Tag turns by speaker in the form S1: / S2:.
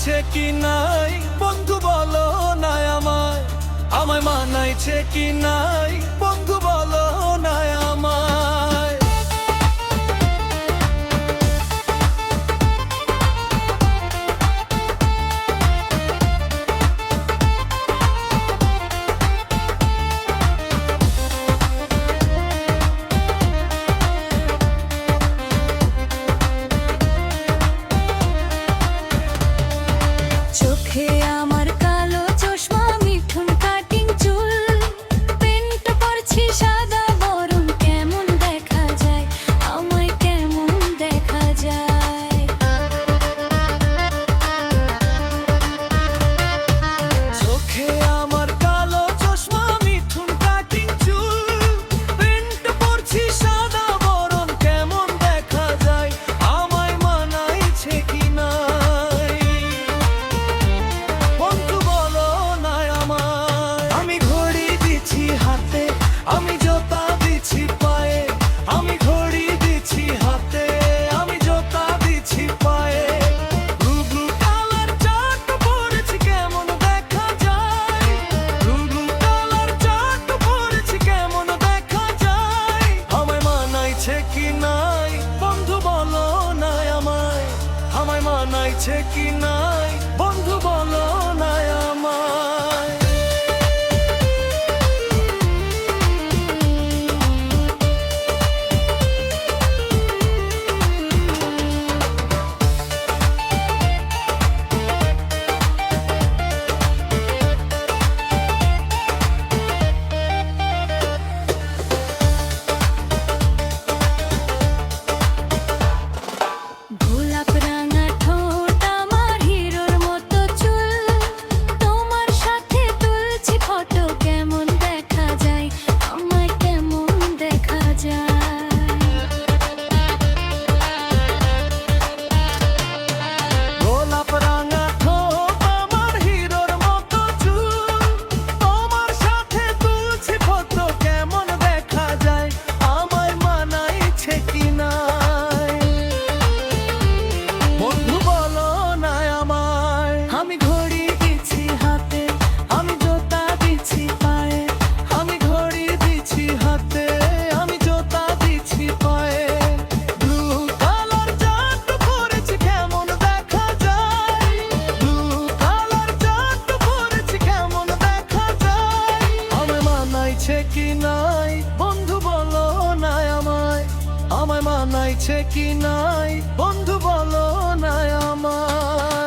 S1: মানাইছে কি নাই বন্ধু বলো না আমায়, আমায় মানাইছে কি নাই বন্ধু বলো না আমায়।
S2: চোখে আমার কালো চশমা, মিঠুন কাটিং চুল, পেন্ট পরছি সাদা বরণ, কেমন দেখা যায় আমায়, কেমন দেখা যায়।
S1: চোখে আমার কালো চশমা, মিঠুন কাটিং চুল, পেন্ট পরছি সাদা বরণ, কেমন দেখা যায় আমায় মানাইছে কি নাই বন্ধু বলো না আমায়। আমি ঘড়ি দিছি হাতে, আমি জোতা দিছি পায়ে, আমি ঘড়ি দিছি হাতে, আমি জোতা দিছি পায়ে। ব্লু ব্লু কালার চাট পরেছি কেমন দেখা যায়, ব্লু ব্লু কালার চাট পরেছি কেমন দেখা যায়। আমায় মানাইছে কি নাই বন্ধু বলো না আমায়, আমায় মানাইছে কি নাই বন্ধু বলো না আমায়।
S2: গোলাপ রাঙা ঠোঁট, আমার হিরোর মতো চুল, তোমার সাথে তুলছি ফটো, কেমন দেখা যায় আমায়, কেমন দেখা যায়।
S1: গোলাপ রাঙা ঠোঁট, আমার হিরোর মতো চুল, তোমার সাথে তুলছি ফটো, কেমন দেখা যায় আমায় মানাইছে কি নাই বন্ধু বলো না আমায়। আমি ঘড়ি দিছি হাতে, আমি জোতা দিছি পায়ে, আমি ঘড়ি দিছি হাতে, আমি জোতা দিছি পায়ে। ব্লু কালার চাট পরেছি কেমন দেখা যায়, ব্লু কালার চাট পরেছি কেমন দেখা যায়। আমায় মানাইছে কি নাই বন্ধু বলো না আমায়, আমায় মানাইছে কি নাই বন্ধু বলো না আমায়।